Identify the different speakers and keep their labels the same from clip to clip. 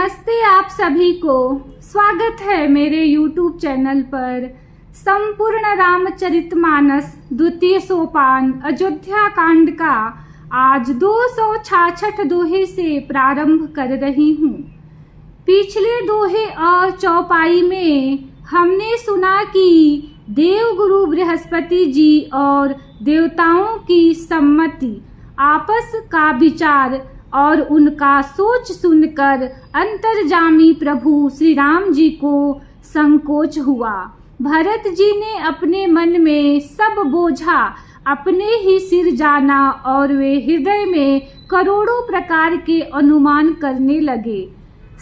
Speaker 1: नमस्ते आप सभी को। स्वागत है मेरे YouTube चैनल पर। संपूर्ण रामचरितमानस द्वितीय सोपान अयोध्या कांड का आज 266 दोहे से प्रारंभ कर रही हूँ। पिछले दोहे और चौपाई में हमने सुना कि देवगुरु बृहस्पति जी और देवताओं की सम्मति, आपस का विचार और उनका सोच सुनकर अंतर्जामी प्रभु श्री राम जी को संकोच हुआ। भरत जी ने अपने मन में सब बोझा अपने ही सिर जाना और वे हृदय में करोड़ों प्रकार के अनुमान करने लगे।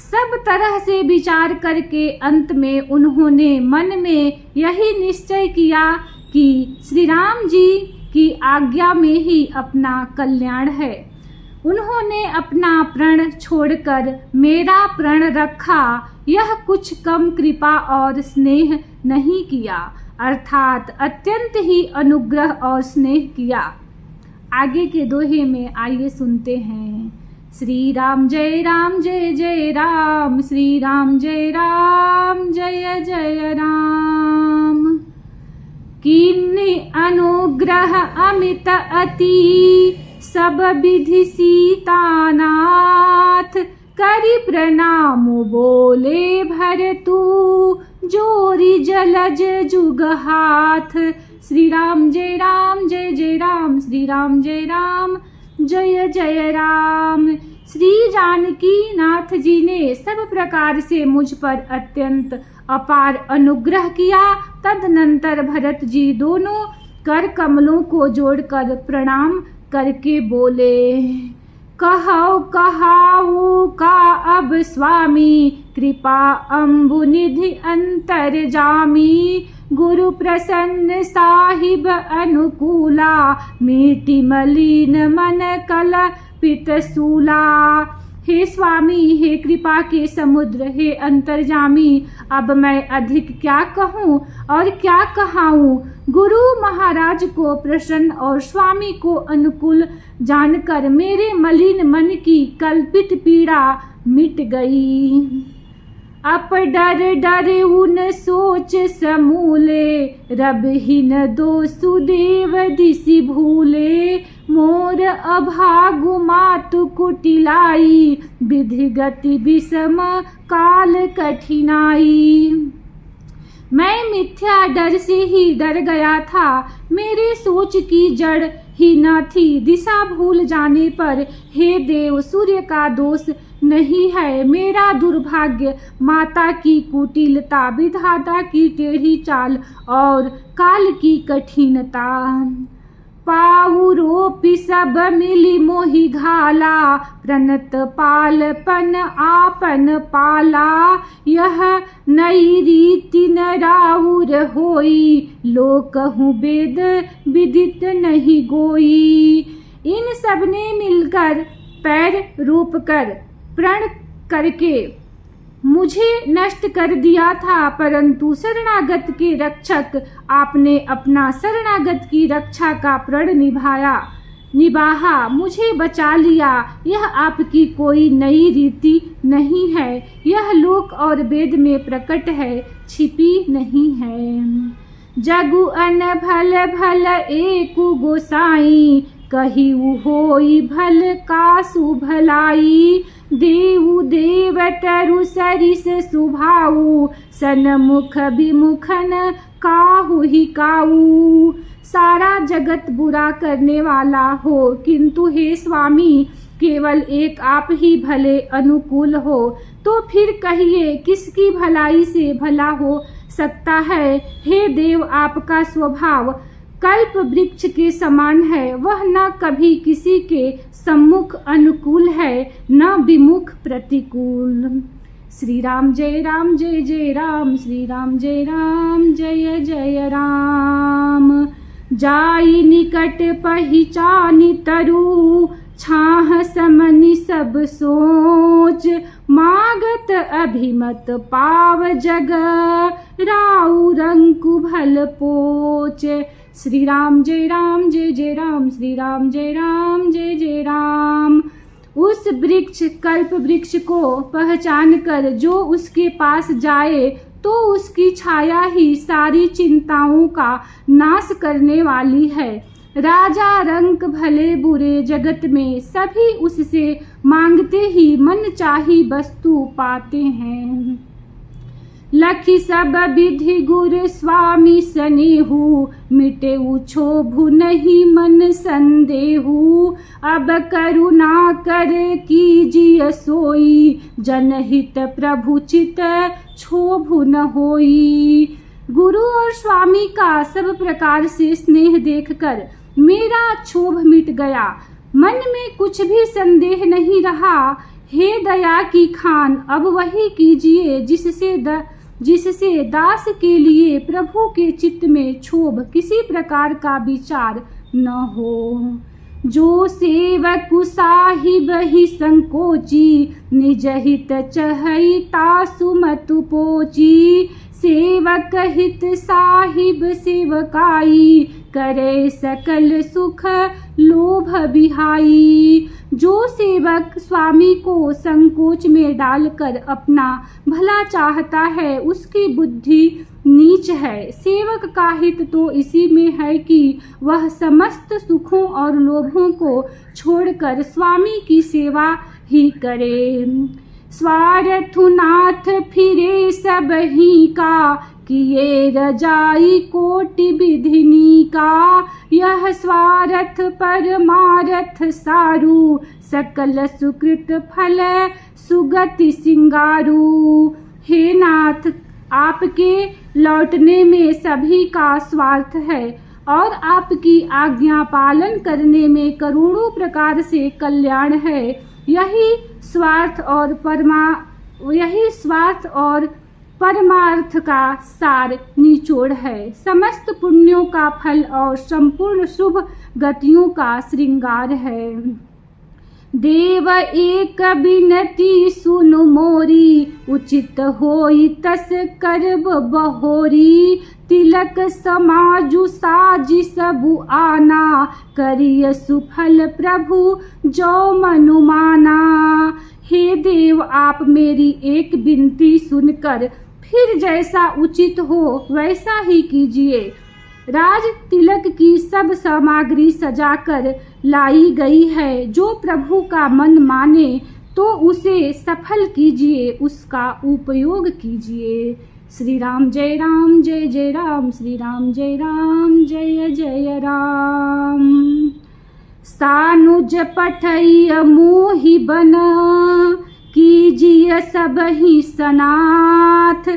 Speaker 1: सब तरह से विचार करके अंत में उन्होंने मन में यही निश्चय किया कि श्री राम जी की आज्ञा में ही अपना कल्याण है। उन्होंने अपना प्रण छोड़कर मेरा प्रण रखा, यह कुछ कम कृपा और स्नेह नहीं किया, अर्थात अत्यंत ही अनुग्रह और स्नेह किया। आगे के दोहे में आइए सुनते हैं। श्री राम जय जय राम, श्री राम जय जय राम। किन्नी अनुग्रह अमित अति, सब विधि सीतानाथ। करि प्रणाम बोले भरतु, जोरी जलज जुग हाथ। श्री राम जय जय राम, श्री राम जय जय राम। श्री जानकी नाथ जी ने सब प्रकार से मुझ पर अत्यंत अपार अनुग्रह किया। तदनंतर भरत जी दोनों कर कमलों को जोड़कर प्रणाम करके बोले, कहो कहाऊ का अब स्वामी, कृपा अम्बु निधि अंतर जामी। गुरु प्रसन्न साहिब अनुकूला, मीठी मलिन मन कलपित सूला। हे स्वामी, हे कृपा के समुद्र, हे अंतर्जामी, अब मैं अधिक क्या कहूँ और क्या कहाऊँ। गुरु महाराज को प्रसन्न और स्वामी को अनुकूल जानकर मेरे मलिन मन की कल्पित पीड़ा मिट गई। अप डर डर उन सोच समूले, रबहीन दो सुदेव दिसि भूले। मोर अभागु मातु कुटिलाई, विधि गति विषम काल कठिनाई। मैं मिथ्या डर से ही डर गया था, मेरे सोच की जड़ ही न थी। दिशा भूल जाने पर हे देव, सूर्य का दोष नहीं है, मेरा दुर्भाग्य माता की कुटिलता, विधाता की टेढ़ी चाल और काल की कठिनता। पाउरोपि सब मिली मोहि घाला, प्रणत पालपन आपन पाला। यह नई रीति न राउर होई, लोकहु वेद विदित नहीं गोई। इन सब ने मिलकर पैर रोप कर प्रण करके मुझे नष्ट कर दिया था, परंतु शरणागत के रक्षक आपने अपना शरणागत की रक्षा का प्रण निभाया, मुझे बचा लिया। यह आपकी कोई नई रीति नहीं है, यह लोक और वेद में प्रकट है, छिपी नहीं है। जगु अन भल भल एकु गोसाई, कहिउ होई भल कासु भलाई। देवु देवतरु सरिस सुभाऊ, सनमुख विमुखन काहु ही काऊ। सारा जगत बुरा करने वाला हो, किंतु हे स्वामी, केवल एक आप ही भले अनुकूल हो, तो फिर कहिए किसकी भलाई से भला हो सकता है। हे देव, आपका स्वभाव कल्प वृक्ष के समान है, वह न कभी किसी के सम्मुख अनुकूल है, न विमुख प्रतिकूल। श्री राम जय जय राम, श्री राम जय जय राम। जाई निकट पहिचानी तरु, छाह समनि सब सोच। मागत अभिमत पाव जग, राउ रंकु भल पोच। श्री राम जय राम, श्री राम जय जय राम। उस वृक्ष कल्प वृक्ष को पहचान कर जो उसके पास जाए तो उसकी छाया ही सारी चिंताओं का नाश करने वाली है। राजा रंक भले बुरे जगत में सभी उससे मांगते ही मन चाही वस्तु पाते हैं। लखी सब विधि गुर स्वामी सनेहु, मिटे क्षोभु नहीं मन संदेहु। अब करुणा कर कीजिए सोई, जनहित प्रभु चित क्षोभु न होई। गुरु और स्वामी का सब प्रकार से स्नेह देखकर मेरा क्षोभ मिट गया, मन में कुछ भी संदेह नहीं रहा। हे दया की खान, अब वही कीजिए जिससे दास के लिए प्रभु के चित्त में क्षोभ किसी प्रकार का विचार न हो। जो सेवक साहिब ही संकोची, निज हित चहई तासु मतु पोची। सेवक हित साहिब सेवकाई, करे सकल सुख लोभ बिहाई। जो सेवक स्वामी को संकोच में डालकर अपना भला चाहता है, उसकी बुद्धि नीच है। सेवक का हित तो इसी में है कि वह समस्त सुखों और लोभों को छोड़कर स्वामी की सेवा ही करे। स्वार्थनाथ फिरे सब ही का, किए रजाई कोटि विधिनी का। यह स्वार्थ परमार्थ सारू, सकल सुकृत फल सुगति सिंगारू। हे नाथ, आपके लौटने में सभी का स्वार्थ है और आपकी आज्ञा पालन करने में करोड़ों प्रकार से कल्याण है। यही स्वार्थ और परमार्थ का सार निचोड़ है। समस्त पुण्यों का फल और संपूर्ण शुभ गतियों का श्रृंगार है। देव एक बिनती सुनु मोरी, उचित होई तस करब बहोरी। तिलक समाजु साजी सबु आना, करिय सुफल प्रभु जो मनुमाना। हे देव, आप मेरी एक विनती सुनकर फिर जैसा उचित हो वैसा ही कीजिए। राज तिलक की सब सामग्री सजाकर लाई गई है। जो प्रभु का मन माने तो उसे सफल कीजिए, उसका उपयोग कीजिए। श्री राम जय राम जय जय राम, श्री राम जय राम जय जय राम। सानुज पठैय मोहि बन, कीजिए सब ही सनाथ।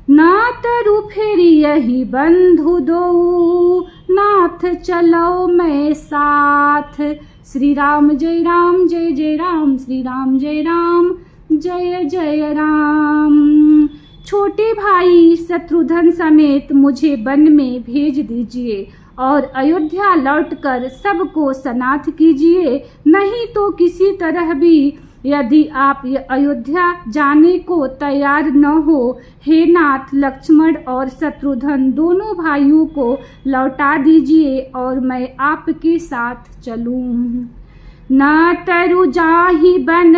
Speaker 1: नाथ रूफेरी यही बंधु दो, नाथ चलो मैं साथ। श्री राम जय राम जय जय राम, श्री राम जय राम जय जय राम। छोटे भाई शत्रुघ्न समेत मुझे वन में भेज दीजिए और अयोध्या लौटकर सबको सनाथ कीजिए। नहीं तो किसी तरह भी यदि आप अयोध्या जाने को तैयार न हो, हे नाथ, लक्ष्मण और शत्रुघ्न दोनों भाइयों को लौटा दीजिए और मैं आपके साथ चलूं। न तरु जाहि बन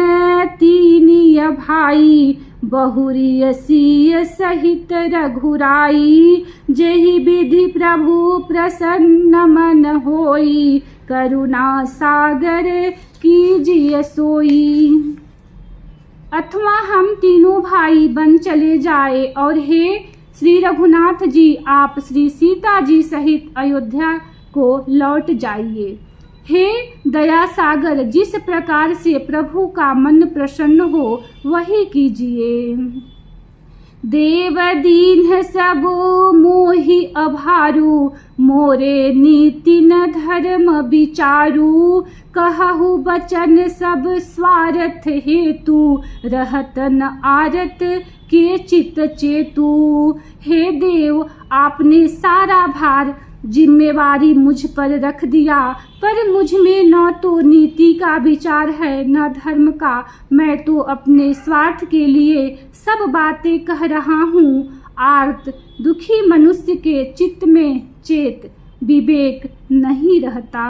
Speaker 1: तीनिय भाई, बहुरिय सिय सहित रघुराई। जेहि विधि प्रभु प्रसन्न मन होई, करुणा सागर कीजिए सोई। अथवा हम तीनों भाई बन चले जाए और हे श्री रघुनाथ जी, आप श्री सीता जी सहित अयोध्या को लौट जाइए। हे दया सागर, जिस प्रकार से प्रभु का मन प्रसन्न हो वही कीजिए। देव दीन सब मोहि अभारू, मोरे नीति न धर्म विचारू। कहु बचन सब स्वार्थ हेतु, रहत न आरत के चित चेतु। हे देव, आपने सारा भार जिम्मेवारी मुझ पर रख दिया, पर मुझ में न तो नीति का विचार है न धर्म का। मैं तो अपने स्वार्थ के लिए सब बातें कह रहा हूँ। आर्त दुखी मनुष्य के चित्त में चेत विवेक नहीं रहता।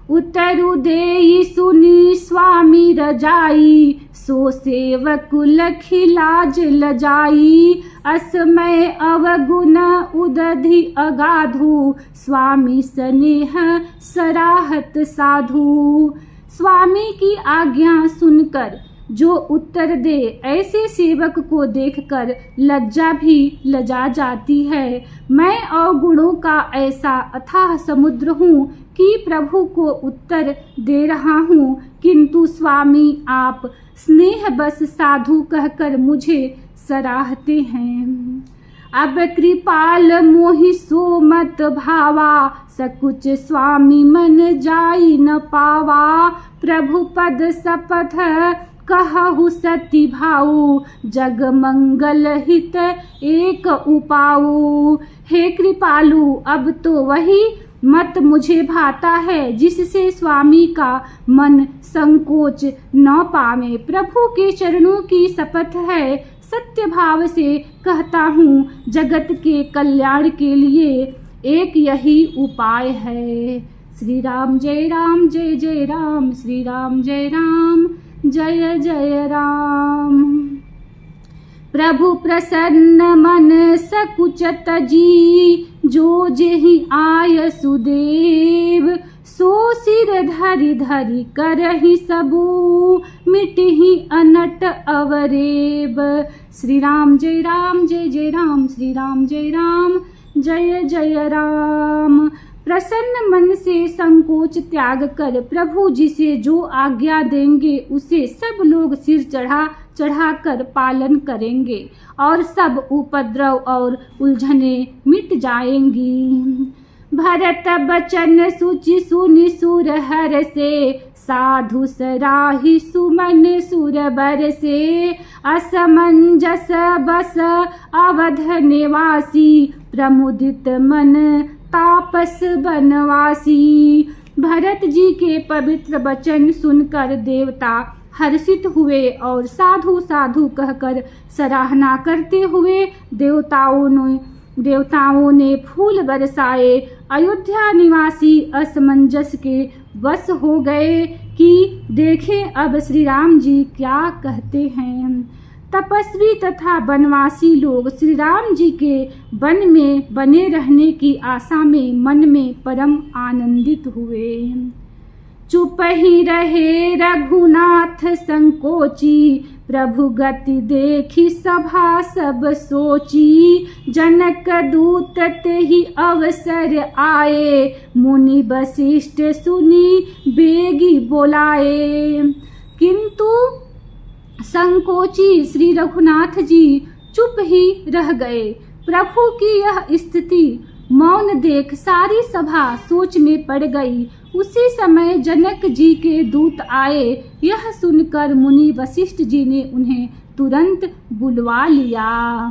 Speaker 1: उतरु देई सुनी स्वामी रजाई, सो सेवक लखी लाज लजाई। असमय अवगुण उदधि अगाधु, स्वामी स्नेह सराहत साधु। स्वामी की आज्ञा सुनकर जो उत्तर दे, ऐसे सेवक को देखकर लज्जा भी लजा जाती है। मैं अवगुणों का ऐसा अथाह समुद्र हूँ कि प्रभु को उत्तर दे रहा हूँ, किंतु स्वामी आप स्नेह बस साधु कहकर मुझे सराहते हैं। अब कृपाल मोहि सो मत भावा, सकुच स्वामी मन जाई न पावा। प्रभु पद सपथ कहु सती भाऊ, जग मंगल हित एक उपाऊ। हे कृपालु, अब तो वही मत मुझे भाता है जिससे स्वामी का मन संकोच न पावे। प्रभु के चरणों की शपथ है, सत्य भाव से कहता हूँ, जगत के कल्याण के लिए एक यही उपाय है। श्री राम जय राम, जय जय राम, श्री राम जय राम, जय जय राम। प्रभु प्रसन्न मन सकुचत जी, जो जेहि आय सुदेव। सो सिर धरि धरि करहि सबू, मिटहि अनट अवरेब। श्री राम जय राम, जय जय राम, श्री राम जय राम, जय जय राम। प्रसन्न मन से संकोच त्याग कर प्रभु जी से जो आज्ञा देंगे उसे सब लोग सिर चढ़ा कर पालन करेंगे और सब उपद्रव और उलझने मिट जाएंगी। भरत बचन सुचि सुनि सुर हर से, साधु सराहि सुमन सुर बर से। असमंजस बस अवध निवासी, प्रमुदित मन तापस बनवासी। भरत जी के पवित्र वचन सुनकर देवता हर्षित हुए और साधु साधु कहकर सराहना करते हुए देवताओं ने फूल बरसाए। अयोध्या निवासी असमंजस के वश हो गए कि देखें अब श्री राम जी क्या कहते हैं। तपस्वी तथा वनवासी लोग श्री राम जी के वन में बने रहने की आशा में मन में परम आनंदित हुए। चुप ही रहे रघुनाथ संकोची, प्रभु गति देखी सभा सब सोची। जनक दूत ते ही अवसर आए, मुनि वशिष्ठ सुनी बेगी बोलाए। किंतु संकोची श्री रघुनाथ जी चुप ही रह गए। प्रभु की यह स्थिति मौन देख सारी सभा सोच में पड़ गई। उसी समय जनक जी के दूत आए। यह सुनकर मुनि वशिष्ठ जी ने उन्हें तुरंत बुलवा लिया।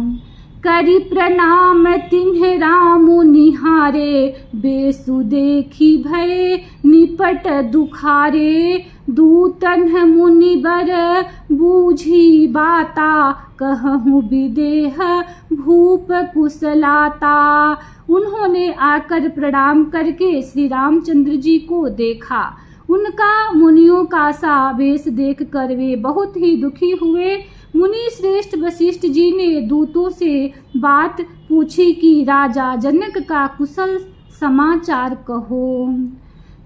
Speaker 1: करी प्रणाम तिन्ह राम निहारे, बेसु देखी भय निपट दुखारे। दूतन मुनि बर बूझी बाता, कहूँ विदेह भूप कुशलाता। उन्होंने आकर प्रणाम करके श्री रामचंद्र जी को देखा। उनका मुनियों का सा वेश देखकर वे बहुत ही दुखी हुए। मुनि श्रेष्ठ वशिष्ठ जी ने दूतों से बात पूछी कि राजा जनक का कुशल समाचार कहो।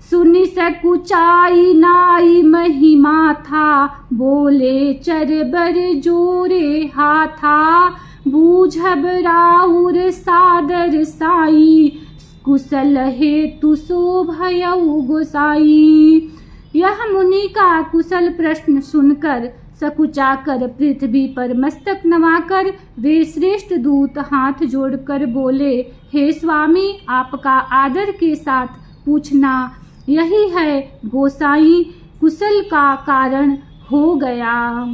Speaker 1: सुनि सकुचाई नाई महिमा था, बोले चरबर जोरे हाथा। बूझब राउर सादर साई, कुशल हेतु सो भयउ गोसाई। यह मुनि का कुशल प्रश्न सुनकर सकुचाकर पृथ्वी पर मस्तक नवाकर वे श्रेष्ठ दूत हाथ जोड़कर बोले, हे स्वामी, आपका आदर के साथ पूछना यही है गोसाई कुशल का कारण हो गया।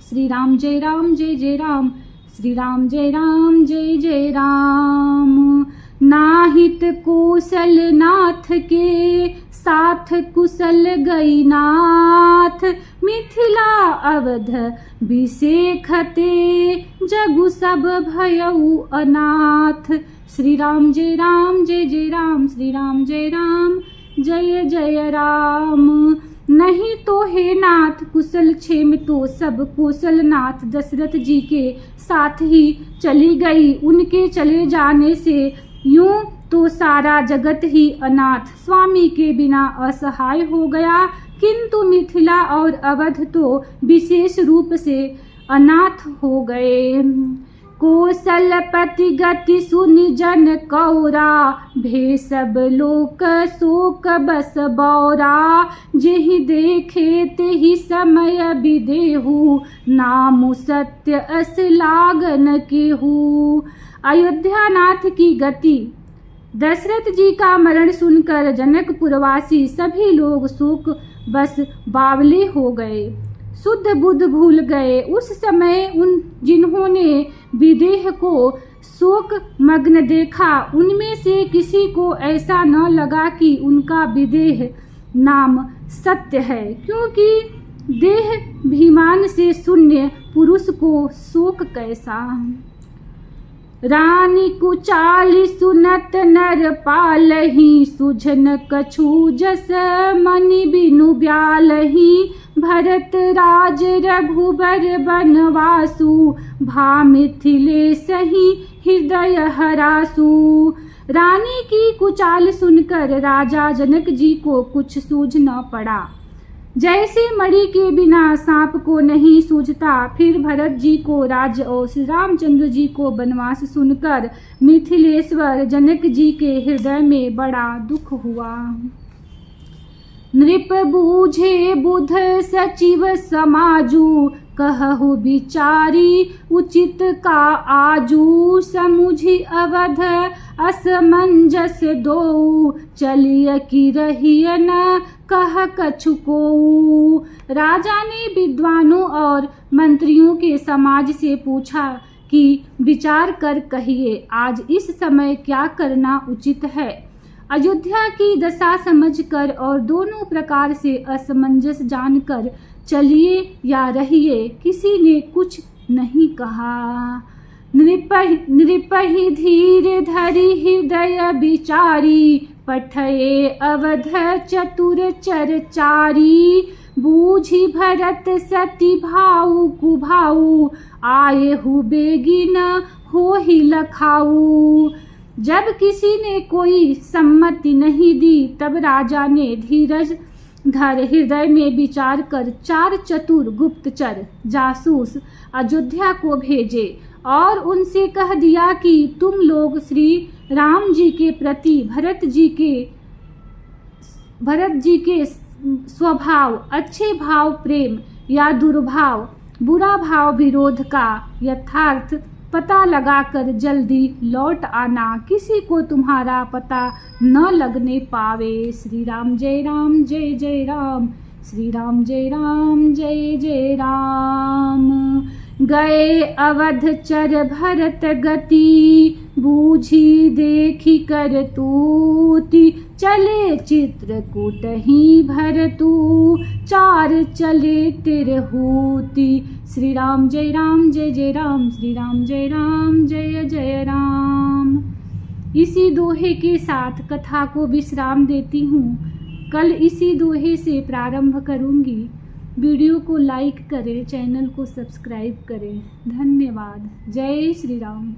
Speaker 1: श्री राम जय राम, जय जय राम, श्री राम जय राम, जय जय राम। नाहित कौशल नाथ के साथ कुशल गई नाथ, मिथिला अवध बिसेखते जगु सब भयउ अनाथ। श्री राम जय राम, जय जय राम, श्री राम जय राम, जय जय राम। नहीं तो हे नाथ कुशल क्षेम तो सब कुशल नाथ दशरथ जी के साथ ही चली गई। उनके चले जाने से यूं तो सारा जगत ही अनाथ स्वामी के बिना असहाय हो गया, किंतु मिथिला और अवध तो विशेष रूप से अनाथ हो गए। कौशलपति गति सुनि जन कौरा, भे सब लोक शोक बस बौरा। जेहि देखे तेहि समय विदेहु, नामु सत्य अस लागन केहू। अयोध्यानाथ की गति। दशरथ जी का मरण सुनकर जनकपुरवासी सभी लोग शोक बस बावले हो गए, शुद्ध बुद्ध भूल गए। उस समय उन जिन्होंने विदेह को शोक मग्न देखा, उनमें से किसी को ऐसा न लगा कि उनका विदेह नाम सत्य है, क्योंकि देह अभिमान से शून्य पुरुष को शोक कैसा। रानी कुचाली सुनत नर पालही, सुझन कछु जस मनि बिनु ब्यालही। भरत राज रघुबर बनवासु, भा मिथिलेसहि हृदय हरासु। रानी की कुचाल सुनकर राजा जनक जी को कुछ सूझ न पड़ा। जैसे मणि के बिना सांप को नहीं सूझता, फिर भरत जी को राज्य और श्री रामचंद्र जी को वनवास सुनकर मिथिलेश्वर जनक जी के हृदय में बड़ा दुख हुआ। नृप बूझे बुध सचिव समाजू, कहु विचारी उचित का आजू। समुझि अवध असमंजस दो, चलिय की रहिय न कह कछु को। राजा ने विद्वानों और मंत्रियों के समाज से पूछा कि विचार कर कहिए, आज इस समय क्या करना उचित है। अयोध्या की दशा समझकर और दोनों प्रकार से असमंजस जानकर चलिए या रहिए, किसी ने कुछ नहीं कहा। नृपहि धीर धरि हृदय विचारी, पठये अवध चतुर चरचारी। बूझी भरत सती भाऊ कुभाऊ, आयहु बेगिन होहि लखाऊ। जब किसी ने कोई सम्मति नहीं दी, तब राजा ने धीरज धर हृदय में विचार कर 4 चतुर गुप्तचर जासूस अयोध्या को भेजे और उनसे कह दिया कि तुम लोग श्री राम जी के प्रति भरत जी के स्वभाव, अच्छे भाव प्रेम या दुर्भाव बुरा भाव विरोध का यथार्थ पता लगाकर जल्दी लौट आना, किसी को तुम्हारा पता न लगने पावे। श्री राम जय राम, श्री राम जय जय राम। गए अवध चर भरत गति, बूझी देखी कर तूति। चले चित्रकूट ही भरतू, 4 चले तिरहूति। श्री राम जय जय राम, श्री राम जय जय राम। इसी दोहे के साथ कथा को विश्राम देती हूँ। कल इसी दोहे से प्रारंभ करूँगी। वीडियो को लाइक करें, चैनल को सब्सक्राइब करें। धन्यवाद। जय श्री राम।